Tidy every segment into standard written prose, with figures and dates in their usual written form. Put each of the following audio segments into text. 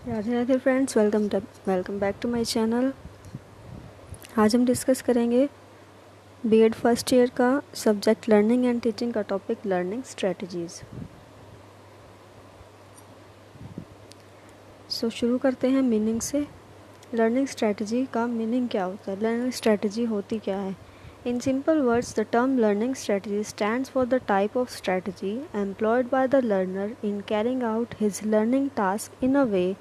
Radhe Radhe friends, welcome back to my channel. आज हम discuss करेंगे बीएड फर्स्ट ईयर का सब्जेक्ट लर्निंग एंड टीचिंग का टॉपिक लर्निंग स्ट्रेटजीज़। शुरू करते हैं मीनिंग से। लर्निंग स्ट्रेटजी का मीनिंग क्या होता है, लर्निंग स्ट्रेटजी होती क्या है। In simple words, the term learning strategy stands for the type of strategy employed by the learner in carrying out his learning task in a way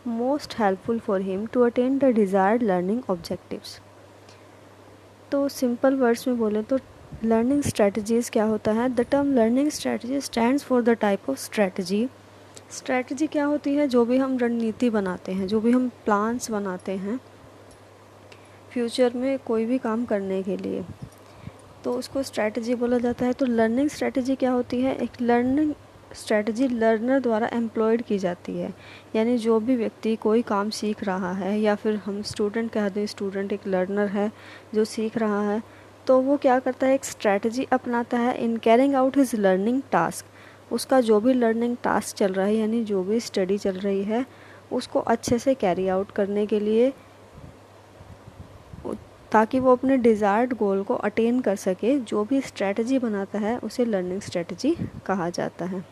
most helpful for him to attain the desired learning objectives। तो simple words में बोले तो learning strategies क्या होता है। The term learning strategy stands for the type of strategy. Strategy क्या होती है, जो भी हम रणनीति बनाते हैं, जो भी हम प्लान्स बनाते हैं फ्यूचर में कोई भी काम करने के लिए, तो उसको स्ट्रेटजी बोला जाता है। तो लर्निंग स्ट्रेटजी क्या होती है, एक लर्निंग स्ट्रेटजी लर्नर द्वारा एम्प्लॉयड की जाती है। यानी जो भी व्यक्ति कोई काम सीख रहा है, या फिर हम स्टूडेंट कह दें, स्टूडेंट एक लर्नर है जो सीख रहा है, तो वो क्या करता है, एक स्ट्रेटजी अपनाता है in carrying out his learning task. उसका जो भी लर्निंग टास्क चल रहा है, यानी जो भी स्टडी चल रही है, उसको अच्छे से कैरी आउट करने के लिए, ताकि वो अपने डिज़ायर्ड गोल को अटेन कर सके। जो भी स्ट्रेटजी बनाता है उसे लर्निंग स्ट्रेटजी कहा जाता है।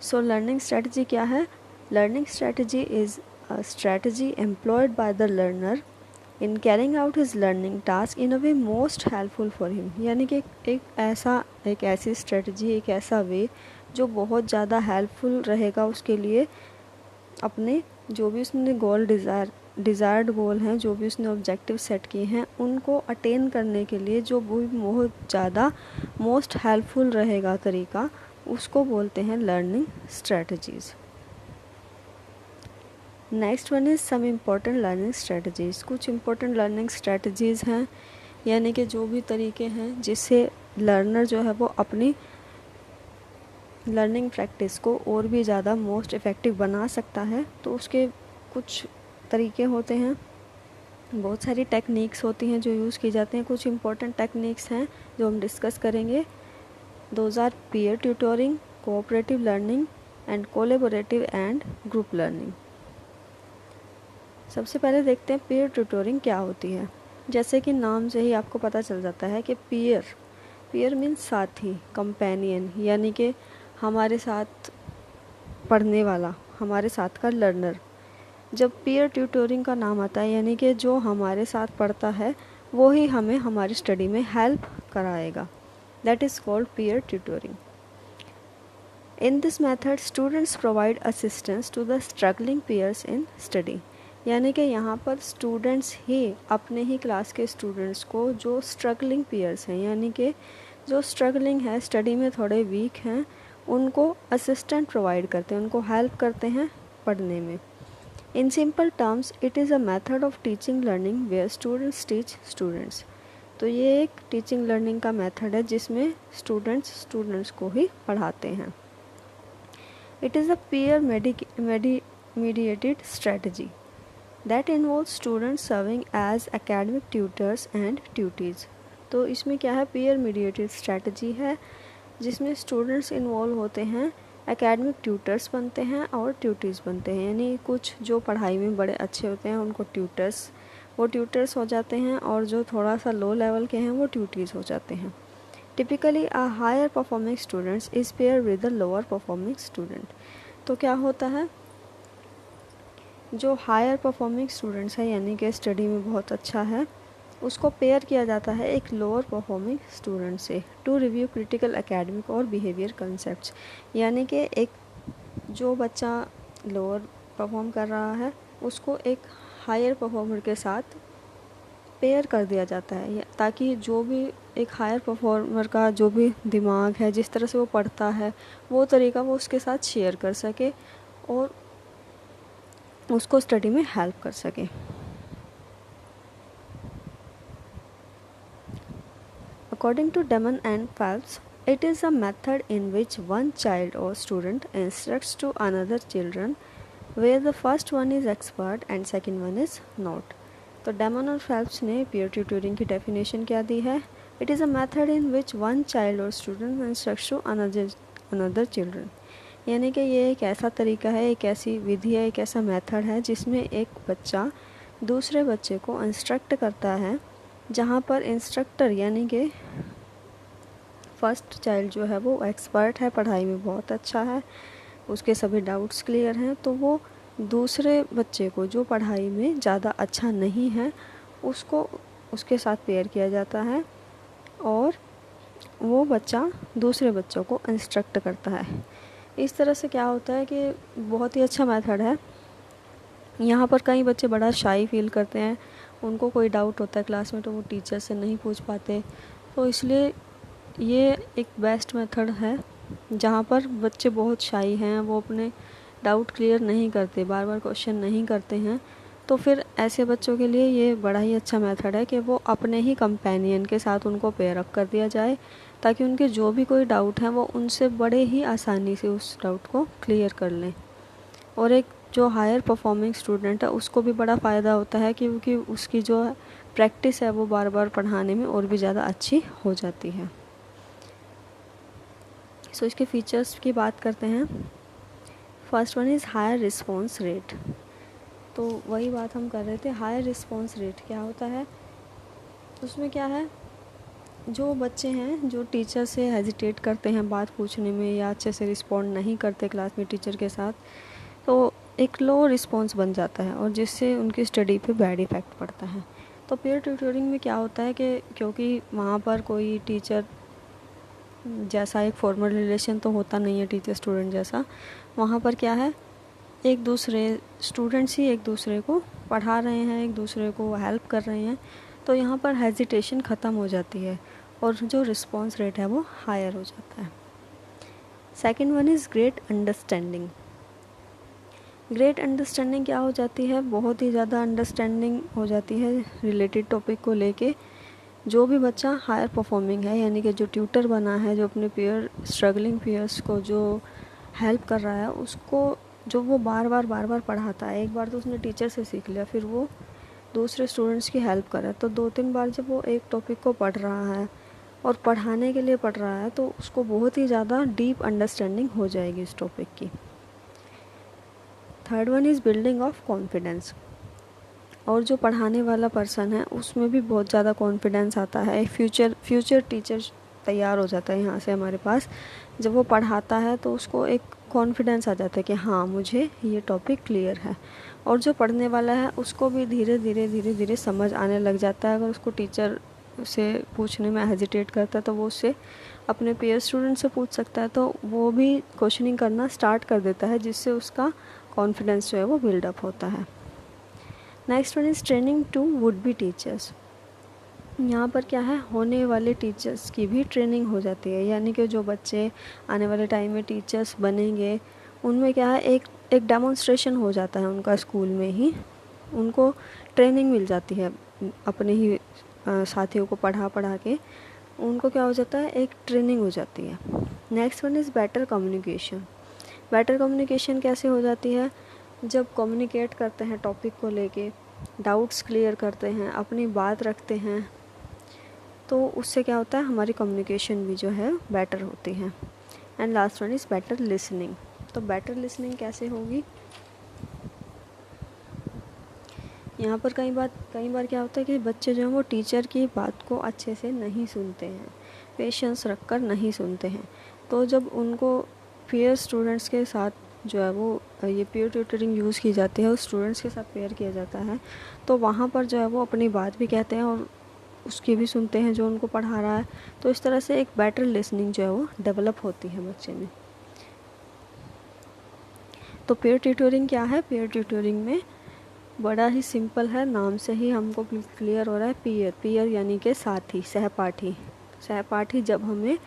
सो लर्निंग स्ट्रेटजी क्या है। Learning strategy is a strategy employed by the learner in carrying out his learning task in a way most helpful for him. यानी कि एक ऐसी स्ट्रेटजी, एक ऐसा वे जो बहुत ज़्यादा हेल्पफुल रहेगा उसके लिए, अपने जो भी उसने डिज़ायर्ड गोल हैं, जो भी उसने ऑब्जेक्टिव सेट किए हैं, उनको अटेन करने के लिए जो भी बहुत ज़्यादा मोस्ट हेल्पफुल रहेगा तरीका, उसको बोलते हैं learning strategies. Next one is some important learning strategies. कुछ इम्पोर्टेंट लर्निंग स्ट्रेटजीज़ हैं, यानी कि जो भी तरीके हैं जिससे लर्नर जो है वो अपनी लर्निंग प्रैक्टिस को और भी ज़्यादा मोस्ट इफ़ेक्टिव बना सकता है। तो उसके कुछ तरीके होते हैं, बहुत सारी टेक्निक्स होती हैं जो यूज़ की जाती हैं। कुछ इम्पोर्टेंट टेक्निक्स हैं जो हम डिस्कस करेंगे। Those are peer tutoring, cooperative learning and collaborative and group learning। सबसे पहले देखते हैं peer tutoring क्या होती है। जैसे कि नाम से ही आपको पता चल जाता है कि peer मीन्स साथी, कंपेनियन, यानी कि हमारे साथ पढ़ने वाला, हमारे साथ का लर्नर। जब peer tutoring का नाम आता है, यानी कि जो हमारे साथ पढ़ता है वो ही हमें हमारी स्टडी में हेल्प कराएगा। That is called peer tutoring। In this method, students provide assistance to the struggling peers in study। यानी कि यहाँ पर स्टूडेंट्स ही अपने ही क्लास के स्टूडेंट्स को, जो स्ट्रगलिंग peers हैं, यानी कि जो स्ट्रगलिंग है, स्टडी में थोड़े वीक हैं, उनको असिस्टेंट प्रोवाइड करते हैं, उनको हेल्प करते हैं पढ़ने में। In simple terms, it is a method of teaching learning where students teach students। तो ये एक टीचिंग लर्निंग का मेथड है जिसमें स्टूडेंट्स को ही पढ़ाते हैं। It is a peer mediated strategy that involve students serving as academic tutors and tutees. तो इसमें क्या है, पीयर मीडिएटेड स्ट्रेटजी है जिसमें स्टूडेंट्स इन्वॉल्व होते हैं, एकेडमिक ट्यूटर्स बनते हैं और ट्यूटीज़ बनते हैं। यानी कुछ जो पढ़ाई में बड़े अच्छे होते हैं उनको वो ट्यूटर्स हो जाते हैं, और जो थोड़ा सा लो लेवल के हैं वो ट्यूटीज़ हो जाते हैं। Typically a higher performing students is pair with a lower performing student. तो क्या होता है, जो हायर परफॉर्मिंग स्टूडेंट्स है, यानी कि स्टडी में बहुत अच्छा है, उसको पेयर किया जाता है एक लोअर परफॉर्मिंग स्टूडेंट से, टू रिव्यू क्रिटिकल एकेडमिक और बिहेवियर कंसेप्ट। यानी कि एक जो बच्चा लोअर परफॉर्म कर रहा है उसको एक हायर परफॉर्मर के साथ पेयर कर दिया जाता है, ताकि जो भी एक हायर परफॉर्मर का जो भी दिमाग है, जिस तरह से वो पढ़ता है, वो तरीका वो उसके साथ शेयर कर सके और उसको स्टडी में हेल्प कर सके। According to Damon and Phelps, it is a method in which one child or student instructs to another children, where the first one is expert and second one is not। तो daemon और Phelps ने peer tutoring की definition क्या दी है। It is a method in which one child or student instructs to another children। यानी कि ये एक ऐसा तरीका है, एक ऐसी विधि है, एक ऐसा मेथड है जिसमें एक बच्चा दूसरे बच्चे को इंस्ट्रक्ट करता है, जहाँ पर इंस्ट्रक्टर यानी कि फर्स्ट चाइल्ड जो है वो एक्सपर्ट है, पढ़ाई में बहुत अच्छा है, उसके सभी डाउट्स क्लियर हैं, तो वो दूसरे बच्चे को जो पढ़ाई में ज़्यादा अच्छा नहीं है उसको उसके साथ पेयर किया जाता है और वो बच्चा दूसरे बच्चों को इंस्ट्रक्ट करता है। इस तरह से क्या होता है कि बहुत ही अच्छा मेथड है। यहाँ पर कई बच्चे बड़ा शाई फील करते हैं, उनको कोई डाउट होता है क्लास में तो वो टीचर से नहीं पूछ पाते, तो इसलिए ये एक बेस्ट मेथड है। जहाँ पर बच्चे बहुत शाई हैं, वो अपने डाउट क्लियर नहीं करते, बार बार क्वेश्चन नहीं करते हैं, तो फिर ऐसे बच्चों के लिए ये बड़ा ही अच्छा मेथड है कि वो अपने ही कंपेनियन के साथ उनको पेयर अप कर दिया जाए, ताकि उनके जो भी कोई डाउट हैं वो उनसे बड़े ही आसानी से उस डाउट को क्लियर कर लें। और एक जो हायर परफॉर्मिंग स्टूडेंट है उसको भी बड़ा फ़ायदा होता है, क्योंकि उसकी जो प्रैक्टिस है वो बार बार पढ़ाने में और भी ज़्यादा अच्छी हो जाती है। सो इसके फीचर्स की बात करते हैं। First one is higher response rate. तो वही बात हम कर रहे थे, हायर रिस्पॉन्स रेट क्या होता है, उसमें क्या है, जो बच्चे हैं जो टीचर से हेजिटेट करते हैं बात पूछने में या अच्छे से रिस्पॉन्ड नहीं करते क्लास में टीचर के साथ, तो एक लो रिस्पॉन्स बन जाता है और जिससे उनकी स्टडी पे बैड इफ़ेक्ट पड़ता है। तो पीयर ट्यूटरिंग में क्या होता है कि क्योंकि वहाँ पर कोई टीचर जैसा एक फॉर्मल रिलेशन तो होता नहीं है टीचर स्टूडेंट जैसा, वहाँ पर क्या है, एक दूसरे स्टूडेंट्स ही एक दूसरे को पढ़ा रहे हैं, एक दूसरे को हेल्प कर रहे हैं, तो यहाँ पर हेजिटेशन ख़त्म हो जाती है और जो रिस्पॉन्स रेट है वो हायर हो जाता है। Second one is great understanding. Great understanding क्या हो जाती है, बहुत ही ज़्यादा अंडरस्टैंडिंग हो जाती है रिलेटेड टॉपिक को लेके। जो भी बच्चा हायर परफॉर्मिंग है, यानी कि जो ट्यूटर बना है, जो अपने पीयर स्ट्रगलिंग पीयर्स को जो हेल्प कर रहा है, उसको जो वो बार बार पढ़ाता है, एक बार तो उसने टीचर से सीख लिया, फिर वो दूसरे स्टूडेंट्स की हेल्प कर रहा है, तो 2-3 बार जब वो एक टॉपिक को पढ़ रहा है और पढ़ाने के लिए पढ़ रहा है, तो उसको बहुत ही ज़्यादा डीप अंडरस्टैंडिंग हो जाएगी इस टॉपिक की। Third one is building of confidence. और जो पढ़ाने वाला पर्सन है उसमें भी बहुत ज़्यादा कॉन्फिडेंस आता है, फ्यूचर टीचर तैयार हो जाता है यहाँ से हमारे पास। जब वो पढ़ाता है तो उसको एक कॉन्फिडेंस आ जाता है कि हाँ मुझे ये टॉपिक क्लियर है, और जो पढ़ने वाला है उसको भी धीरे धीरे समझ आने लग जाता है। अगर उसको टीचर से पूछने में हेजिटेट करता है तो वो उससे अपने पीयर स्टूडेंट से पूछ सकता है, तो वो भी क्वेश्चनिंग करना स्टार्ट कर देता है, जिससे उसका कॉन्फिडेंस जो है वो बिल्डअप होता है। Next one is training to would be teachers. यहाँ पर क्या है, होने वाले टीचर्स की भी ट्रेनिंग हो जाती है, यानी कि जो बच्चे आने वाले टाइम में टीचर्स बनेंगे उनमें क्या है, एक डेमोन्स्ट्रेशन हो जाता है उनका स्कूल में ही, उनको ट्रेनिंग मिल जाती है अपने ही साथियों को पढ़ा के उनको क्या हो जाता है, एक ट्रेनिंग हो जाती है। Next one is better communication. Better communication कैसे हो जाती है, जब कम्युनिकेट करते हैं टॉपिक को लेके, डाउट्स क्लियर करते हैं, अपनी बात रखते हैं, तो उससे क्या होता है, हमारी कम्युनिकेशन भी जो है बेटर होती है। And last one is better listening. तो बेटर लिसनिंग कैसे होगी, यहाँ पर कई बार क्या होता है कि बच्चे जो हैं वो टीचर की बात को अच्छे से नहीं सुनते हैं, पेशेंस रखकर नहीं सुनते हैं। तो जब उनको पीयर स्टूडेंट्स के साथ जो है वो ये पीयर ट्यूटरिंग यूज़ की जाती है और स्टूडेंट्स के साथ पेयर किया जाता है, तो वहाँ पर जो है वो अपनी बात भी कहते हैं और उसकी भी सुनते हैं जो उनको पढ़ा रहा है। तो इस तरह से एक बेटर लिसनिंग जो है वो डेवलप होती है बच्चे में। तो पेयर ट्यूटरिंग क्या है, पेयर ट्यूटरिंग में बड़ा ही सिंपल है, नाम से ही हमको क्लियर हो रहा है। पीयर यानी कि साथी, सहपाठी जब हमें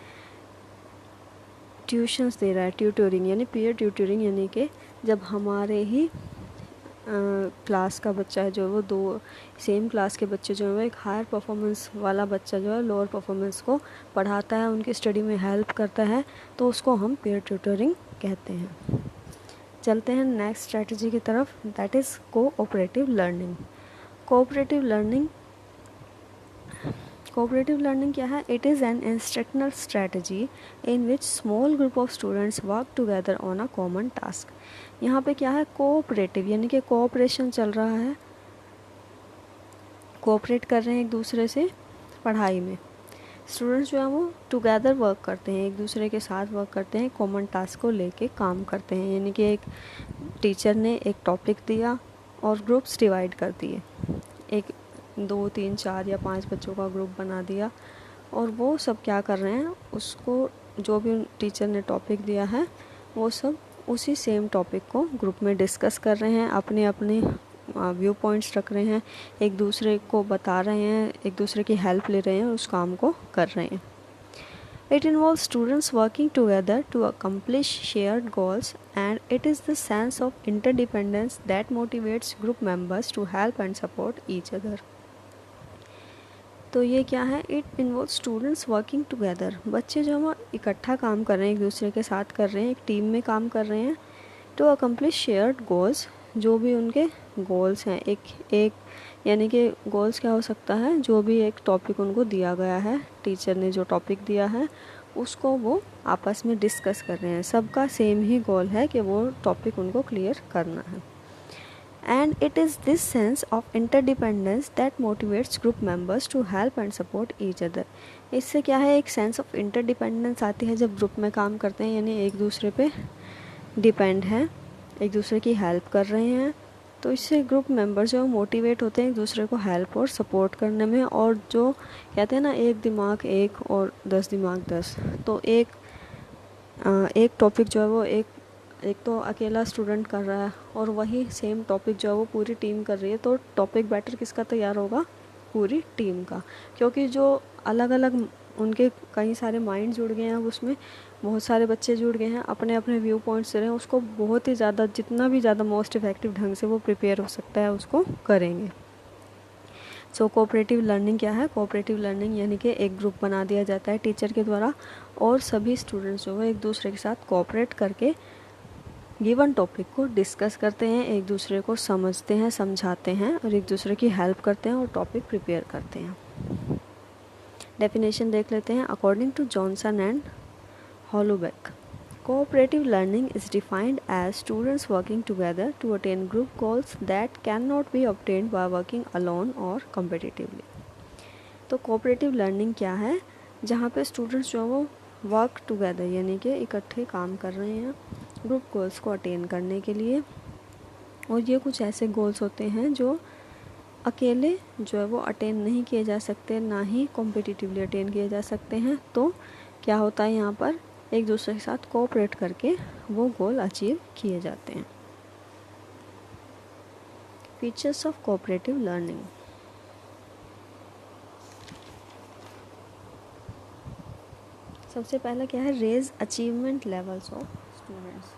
ट्यूशन्स दे रहा है, ट्यूटरिंग यानी पीयर ट्यूटरिंग यानी कि जब हमारे ही क्लास का बच्चा है जो वो दो सेम क्लास के बच्चे जो है, एक हायर परफॉर्मेंस वाला बच्चा जो है लोअर परफॉर्मेंस को पढ़ाता है, उनकी स्टडी में हेल्प करता है, तो उसको हम पीयर ट्यूटरिंग कहते हैं। चलते हैं नेक्स्ट स्ट्रेटजी की तरफ, that is cooperative learning. Cooperative learning cooperative learning क्या है? It is an instructional strategy in which small group of students work together on a common task. यहाँ पे क्या है? कोऑपरेटिव यानी कि कोऑपरेशन चल रहा है, कोऑपरेट कर रहे हैं एक दूसरे से पढ़ाई में। स्टूडेंट्स जो है वो टुगेदर वर्क करते हैं, एक दूसरे के साथ वर्क करते हैं, कॉमन टास्क को लेके काम करते हैं। यानी कि एक टीचर ने एक टॉपिक दिया और ग्रुप्स डिवाइड कर दिए, एक 2 3 4 या 5 बच्चों का ग्रुप बना दिया और वो सब क्या कर रहे हैं, उसको जो भी टीचर ने टॉपिक दिया है वो सब उसी सेम टॉपिक को ग्रुप में डिस्कस कर रहे हैं, अपने अपने व्यू पॉइंट्स रख रहे हैं, एक दूसरे को बता रहे हैं, एक दूसरे की हेल्प ले रहे हैं, उस काम को कर रहे हैं। It involves students working together to accomplish shared goals, and it is the sense of interdependence that motivates group members to help and support each other. तो ये क्या है? It involve students working together, बच्चे जो हम इकट्ठा काम कर रहे हैं, एक दूसरे के साथ कर रहे हैं, एक टीम में काम कर रहे हैं, टू अकम्प्लिश शेयर्ड गोल्स, जो भी उनके गोल्स हैं, एक यानी कि गोल्स क्या हो सकता है? जो भी एक टॉपिक उनको दिया गया है, टीचर ने जो टॉपिक दिया है उसको वो आपस में डिस्कस कर रहे हैं, सबका सेम ही गोल है कि वो टॉपिक उनको क्लियर करना है। And it is this sense of interdependence that motivates group members to help and support each other. इससे क्या है? एक सेंस ऑफ इंटरडिपेंडेंस आती है जब ग्रुप में काम करते हैं, यानी एक दूसरे पे डिपेंड है, एक दूसरे की हेल्प कर रहे हैं, तो इससे ग्रुप मेंबर्स जो मोटिवेट होते हैं एक दूसरे को हेल्प और सपोर्ट करने में। और जो कहते हैं ना, एक दिमाग एक और 10 दिमाग 10, तो एक टॉपिक जो है वो एक तो अकेला स्टूडेंट कर रहा है और वही सेम टॉपिक जो है वो पूरी टीम कर रही है, तो टॉपिक बेटर किसका तैयार होगा? पूरी टीम का, क्योंकि जो अलग अलग उनके कई सारे माइंड जुड़ गए हैं, उसमें बहुत सारे बच्चे जुड़ गए हैं, अपने अपने व्यू पॉइंट्स से रहे हैं, उसको बहुत ही ज़्यादा, जितना भी ज़्यादा मोस्ट इफेक्टिव ढंग से वो प्रिपेयर हो सकता है उसको करेंगे। सो कोऑपरेटिव लर्निंग क्या है? कोऑपरेटिव लर्निंग यानी कि एक ग्रुप बना दिया जाता है टीचर के द्वारा और सभी स्टूडेंट्स जो है एक दूसरे के साथ कोऑपरेट करके गिवन टॉपिक को डिस्कस करते हैं, एक दूसरे को समझते हैं, समझाते हैं और एक दूसरे की हेल्प करते हैं और टॉपिक प्रिपेयर करते हैं। डेफिनेशन देख लेते हैं। According to Johnson and Holubec, cooperative learning is defined as students working together to attain group goals that cannot be obtained by working alone or competitively. तो कोऑपरेटिव लर्निंग क्या है? जहाँ पे स्टूडेंट्स जो वो वर्क टुगेदर यानी कि इकट्ठे काम कर रहे हैं ग्रुप गोल्स को अटेन करने के लिए, और ये कुछ ऐसे गोल्स होते हैं जो अकेले जो है वो अटेन नहीं किए जा सकते, ना ही कॉम्पिटिटिवली अटेन किए जा सकते हैं। तो क्या होता है यहाँ पर? एक दूसरे के साथ कोऑपरेट करके वो गोल अचीव किए जाते हैं। Features of cooperative learning. सबसे पहला क्या है? Raise achievement levels of students.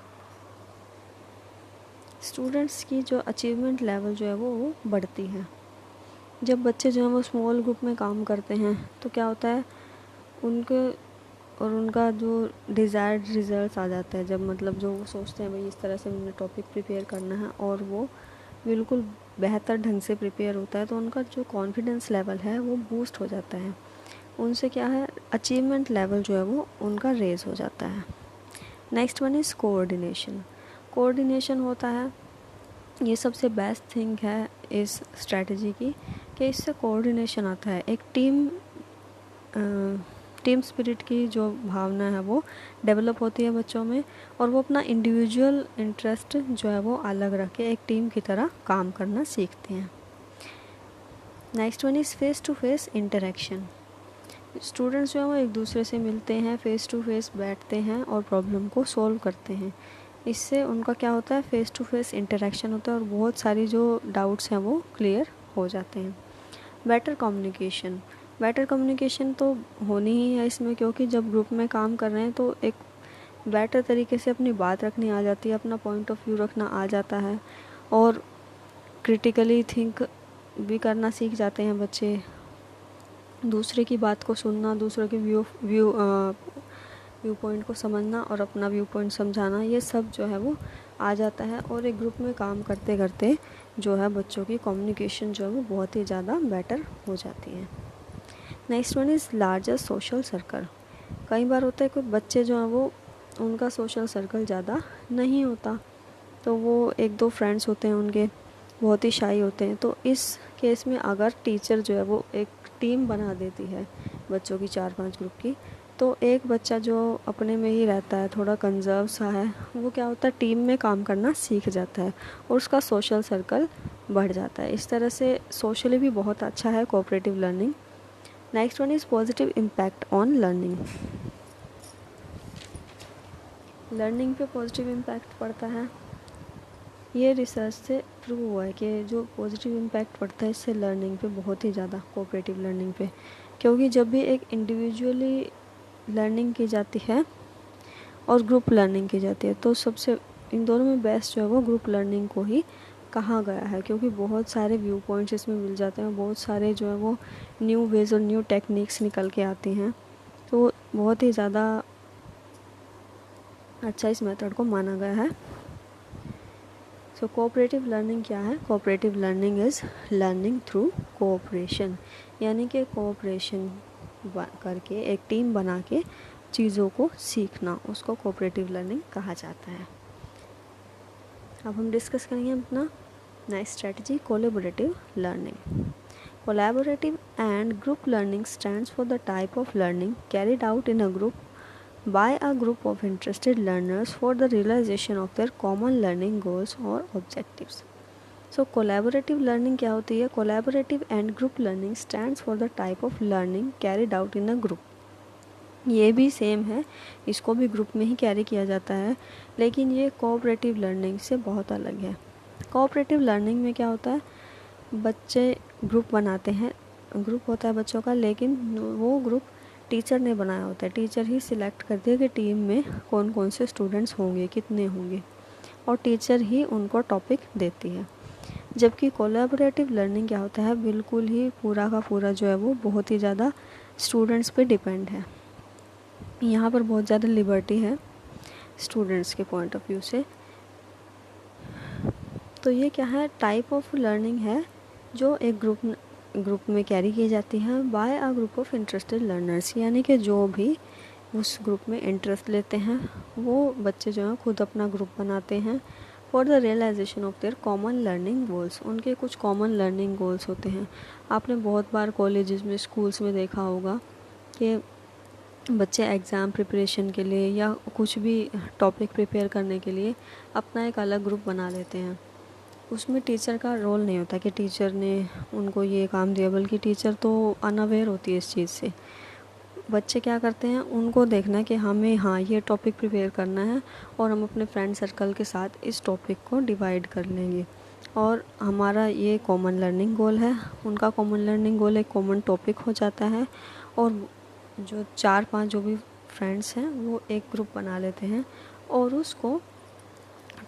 Students की जो अचीवमेंट लेवल जो है वो बढ़ती है। जब बच्चे जो है वो स्मॉल ग्रुप में काम करते हैं तो क्या होता है? उनका जो डिज़ायर्ड रिजल्ट्स आ जाता है, जब मतलब जो वो सोचते हैं भाई इस तरह से मुझे टॉपिक प्रिपेयर करना है और वो बिल्कुल बेहतर ढंग से प्रिपेयर होता है, तो उनका जो कॉन्फिडेंस लेवल है वो बूस्ट हो जाता है। उनसे क्या है? अचीवमेंट लेवल जो है वो उनका रेज हो जाता है। Next one is coordination. Coordination होता है, ये सबसे बेस्ट थिंग है इस स्ट्रेटजी की कि इससे कोऑर्डिनेशन आता है। एक टीम स्पिरिट की जो भावना है वो डेवलप होती है बच्चों में, और वो अपना इंडिविजुअल इंटरेस्ट जो है वो अलग रख के एक टीम की तरह काम करना सीखते हैं। Next one is face to face interaction. Students जो है वो एक दूसरे से मिलते हैं, फेस टू फेस बैठते हैं और प्रॉब्लम को सॉल्व करते हैं। इससे उनका क्या होता है? फेस टू फेस इंटरेक्शन होता है और बहुत सारी जो डाउट्स हैं वो क्लियर हो जाते हैं। Better communication. बेटर कम्युनिकेशन तो होनी ही है इसमें, क्योंकि जब ग्रुप में काम कर रहे हैं तो एक बेटर तरीके से अपनी बात रखनी आ जाती है, अपना पॉइंट ऑफ व्यू रखना आ जाता है और क्रिटिकली थिंक भी करना सीख जाते हैं बच्चे। दूसरे की बात को सुनना, दूसरे के व्यू पॉइंट को समझना और अपना व्यू पॉइंट समझाना, ये सब जो है वो आ जाता है। और एक ग्रुप में काम करते करते जो है बच्चों की कम्युनिकेशन जो है वो बहुत ही ज़्यादा बेटर हो जाती है। Next one is larger social circle. कई बार होता है कुछ बच्चे जो हैं वो उनका सोशल सर्कल ज़्यादा नहीं होता, तो वो एक दो फ्रेंड्स होते हैं उनके, बहुत ही शाई होते हैं। तो इस केस में अगर टीचर जो है वो एक टीम बना देती है बच्चों की 4-5 ग्रुप की, तो एक बच्चा जो अपने में ही रहता है, थोड़ा कंजर्व सा है, वो क्या होता है टीम में काम करना सीख जाता है और उसका सोशल सर्कल बढ़ जाता है। इस तरह से सोशली भी बहुत अच्छा है cooperative learning. Next one is positive impact on learning. Learning पे पॉजिटिव इम्पैक्ट पड़ता है, ये रिसर्च से प्रूव हुआ है कि जो पॉजिटिव इम्पैक्ट पड़ता है इससे लर्निंग पे बहुत ही ज़्यादा, कोऑपरेटिव लर्निंग पे। क्योंकि जब भी एक इंडिविजुअली लर्निंग की जाती है और ग्रुप लर्निंग की जाती है, तो सबसे इन दोनों में बेस्ट जो है वो ग्रुप लर्निंग को ही कहा गया है, क्योंकि बहुत सारे व्यू पॉइंट्स इसमें मिल जाते हैं, बहुत सारे जो है वो न्यू वेज और न्यू टेक्निक्स निकल के आती हैं, तो बहुत ही ज़्यादा अच्छा इस मेथड को माना गया है। सो कोऑपरेटिव लर्निंग क्या है? Cooperative learning is learning through cooperation, यानी कि कोऑपरेशन करके एक टीम बना के चीज़ों को सीखना, उसको कोऑपरेटिव लर्निंग कहा जाता है। अब हम डिस्कस करेंगे अपना next strategy, collaborative learning. Collaborative and group learning stands for the type of learning carried out in a group by a group of interested learners for the realization of their common learning goals or objectives. So collaborative learning क्या होती है? Collaborative and group learning stands for the type of learning carried out in a group. ये भी same है, इसको भी group में ही carry किया जाता है, लेकिन ये कोऑपरेटिव लर्निंग से बहुत अलग है। कोऑपरेटिव लर्निंग में क्या होता है, बच्चे ग्रुप बनाते हैं, ग्रुप होता है बच्चों का, लेकिन वो ग्रुप टीचर ने बनाया होता है, टीचर ही सिलेक्ट करती है कि टीम में कौन कौन से स्टूडेंट्स होंगे, कितने होंगे, और टीचर ही उनको टॉपिक देती है। जबकि कोलैबोरेटिव लर्निंग क्या होता है, बिल्कुल ही पूरा का पूरा जो है वो बहुत ही ज़्यादा स्टूडेंट्स पे डिपेंड है। यहाँ पर बहुत ज़्यादा लिबर्टी है स्टूडेंट्स के पॉइंट ऑफ व्यू से। तो ये क्या है, टाइप ऑफ लर्निंग है जो एक ग्रुप में कैरी की जाती है by a group of interested learners, यानी कि जो भी उस ग्रुप में इंटरेस्ट लेते हैं वो बच्चे जो हैं खुद अपना ग्रुप बनाते हैं for the realisation of their common learning goals. उनके कुछ कॉमन लर्निंग गोल्स होते हैं। आपने बहुत बार कॉलेजेस में, स्कूल्स में देखा होगा कि बच्चे एग्ज़ाम प्रिपरेशन के लिए या कुछ भी टॉपिक प्रिपेयर करने के लिए अपना एक अलग ग्रुप बना लेते हैं। उसमें टीचर का रोल नहीं होता कि टीचर ने उनको ये काम दिया, बल्कि टीचर तो अनअवेयर होती है इस चीज़ से। बच्चे क्या करते हैं, उनको देखना कि हमें ये टॉपिक प्रिपेयर करना है और हम अपने फ्रेंड सर्कल के साथ इस टॉपिक को डिवाइड कर लेंगे और हमारा ये कॉमन लर्निंग गोल है। उनका कॉमन लर्निंग गोल एक कॉमन टॉपिक हो जाता है और जो 4-5 जो भी फ्रेंड्स हैं वो एक ग्रुप बना लेते हैं और उसको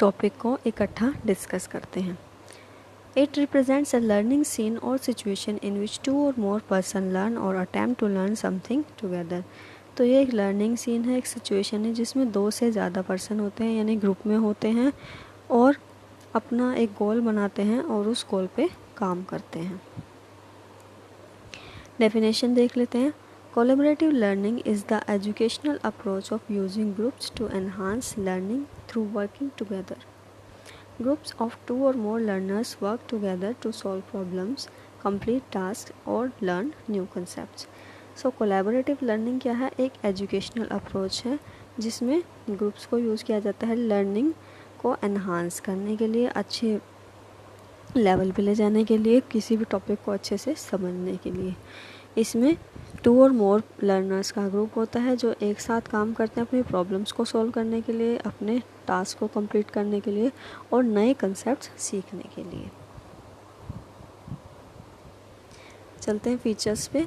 टॉपिक को इकट्ठा डिस्कस करते हैं। It represents a learning scene or situation in which two or more person learn or attempt to learn something together. तो ये एक लर्निंग सीन है, एक सिचुएशन है जिसमें 2 से ज़्यादा पर्सन होते हैं, यानी ग्रुप में होते हैं और अपना एक गोल बनाते हैं और उस गोल पे काम करते हैं। डेफिनेशन देख लेते हैं। Collaborative learning is the educational approach of using groups to enhance learning through working together. Groups of 2 or more learners work together to solve problems, complete tasks और learn new concepts. So collaborative learning क्या है, एक educational approach है जिसमें groups को use किया जाता है लर्निंग को एनहांस करने के लिए, अच्छे लेवल पे ले जाने के लिए, किसी भी टॉपिक को अच्छे से समझने के लिए। इसमें 2 और मोर लर्नर्स का ग्रुप होता है जो एक साथ काम करते हैं अपनी प्रॉब्लम्स को सॉल्व करने के लिए, अपने टास्क को कंप्लीट करने के लिए और नए कंसेप्ट सीखने के लिए। चलते हैं फीचर्स पे।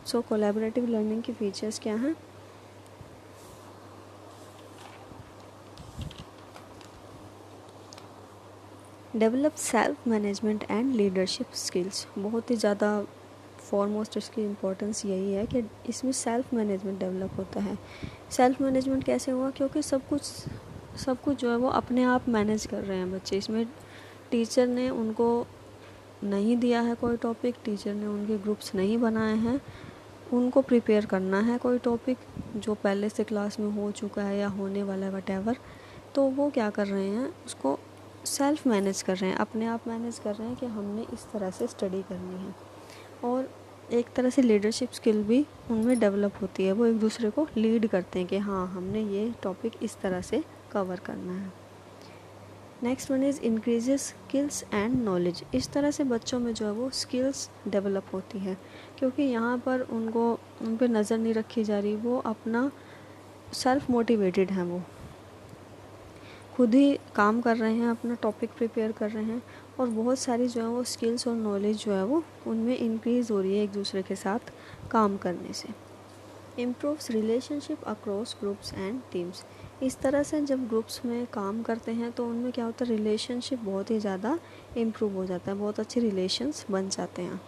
सो कोलैबोरेटिव लर्निंग के फीचर्स क्या हैं? Develop self management and leadership skills. बहुत ही ज़्यादा फॉरमोस्ट इसकी इम्पोर्टेंस यही है कि इसमें सेल्फ मैनेजमेंट डेवलप होता है। सेल्फ मैनेजमेंट कैसे हुआ? क्योंकि सब कुछ जो है वो अपने आप मैनेज कर रहे हैं बच्चे। इसमें टीचर ने उनको नहीं दिया है कोई टॉपिक, टीचर ने उनके ग्रुप्स नहीं बनाए हैं, उनको प्रिपेयर करना है कोई टॉपिक जो पहले से क्लास में हो चुका है या होने वाला है वटेवर, तो वो क्या कर रहे हैं, उसको सेल्फ मैनेज कर रहे हैं, अपने आप मैनेज कर रहे हैं कि हमने इस तरह से स्टडी करनी है। और एक तरह से लीडरशिप स्किल भी उनमें डेवलप होती है, वो एक दूसरे को लीड करते हैं कि हाँ हमने ये टॉपिक इस तरह से कवर करना है। Next one is increases skills and knowledge. इस तरह से बच्चों में जो है वो स्किल्स डेवलप होती है, क्योंकि यहाँ पर उन पर नज़र नहीं रखी जा रही, वो अपना सेल्फ मोटिवेटेड हैं, वो खुद ही काम कर रहे हैं, अपना टॉपिक प्रिपेयर कर रहे हैं, और बहुत सारी जो है वो स्किल्स और नॉलेज जो है वो उनमें इंक्रीज़ हो रही है एक दूसरे के साथ काम करने से। Improves relationship across groups and teams. इस तरह से जब ग्रुप्स में काम करते हैं तो उनमें क्या होता है, रिलेशनशिप बहुत ही ज़्यादा इम्प्रूव हो जाता है, बहुत अच्छे रिलेशंस बन जाते हैं।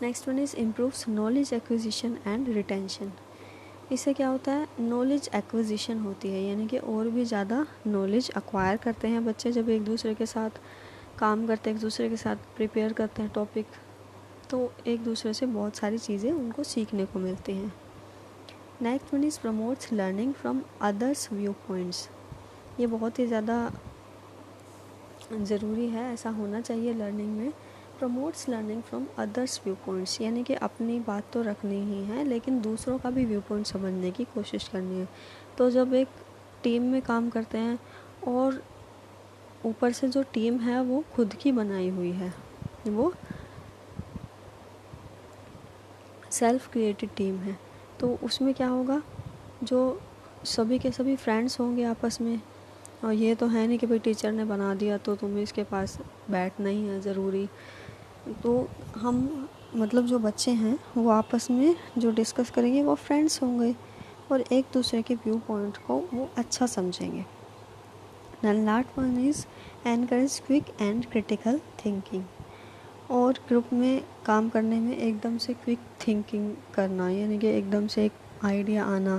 Next one is improves knowledge acquisition and retention. इससे क्या होता है, नॉलेज एक्विजिशन होती है, यानी कि और भी ज़्यादा नॉलेज अक्वायर करते हैं बच्चे जब एक दूसरे के साथ काम करते हैं, एक दूसरे के साथ प्रिपेयर करते हैं टॉपिक, तो एक दूसरे से बहुत सारी चीज़ें उनको सीखने को मिलती हैं। Next one is promotes learning from others view points. ये बहुत ही ज़्यादा ज़रूरी है, ऐसा होना चाहिए लर्निंग में। Promotes learning from others view points, यानी कि अपनी बात तो रखनी ही है लेकिन दूसरों का भी व्यू पॉइंट समझने की कोशिश करनी है। तो जब एक टीम में काम करते हैं और ऊपर से जो टीम है वो खुद की बनाई हुई है, वो सेल्फ क्रिएटेड टीम है, तो उसमें क्या होगा, जो सभी के सभी फ्रेंड्स होंगे आपस में, और ये तो है नहीं कि भाई टीचर ने बना दिया तो तुम्हें इसके पास बैठना ही है ज़रूरी। तो हम मतलब जो बच्चे हैं वो आपस में जो डिस्कस करेंगे वो फ्रेंड्स होंगे और एक दूसरे के व्यू पॉइंट को वो अच्छा समझेंगे। Last one is encourage quick and critical thinking. और ग्रुप में काम करने में एकदम से क्विक थिंकिंग करना, यानी कि एकदम से एक आइडिया आना,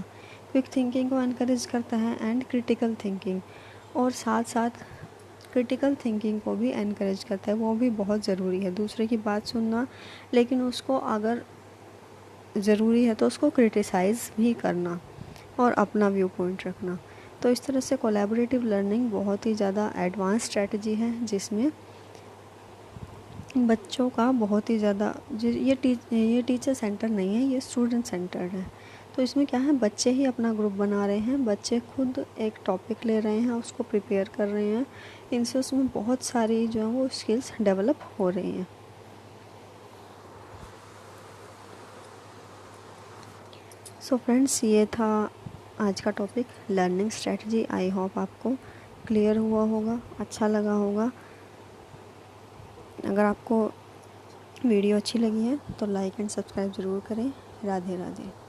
क्विक थिंकिंग को एनकरेज करता है, एंड क्रिटिकल थिंकिंग, और साथ साथ क्रिटिकल थिंकिंग को भी एनकरेज करता है, वो भी बहुत ज़रूरी है, दूसरे की बात सुनना, लेकिन उसको अगर ज़रूरी है तो उसको क्रिटिसाइज़ भी करना और अपना व्यू पॉइंट रखना। तो इस तरह से कोलैबोरेटिव लर्निंग बहुत ही ज़्यादा एडवांस स्ट्रैटेजी है, जिसमें बच्चों का बहुत ही ज़्यादा ये टीचर सेंटर नहीं है, ये स्टूडेंट सेंटर्ड है। तो इसमें क्या है, बच्चे ही अपना ग्रुप बना रहे हैं, बच्चे खुद एक टॉपिक ले रहे हैं, उसको प्रिपेयर कर रहे हैं, इनसे उसमें बहुत सारी जो है वो स्किल्स डेवलप हो रही हैं। सो फ्रेंड्स, ये था आज का topic learning strategy. I hope आपको क्लियर हुआ होगा, अच्छा लगा होगा। अगर आपको वीडियो अच्छी लगी है तो लाइक एंड सब्सक्राइब ज़रूर करें। राधे राधे।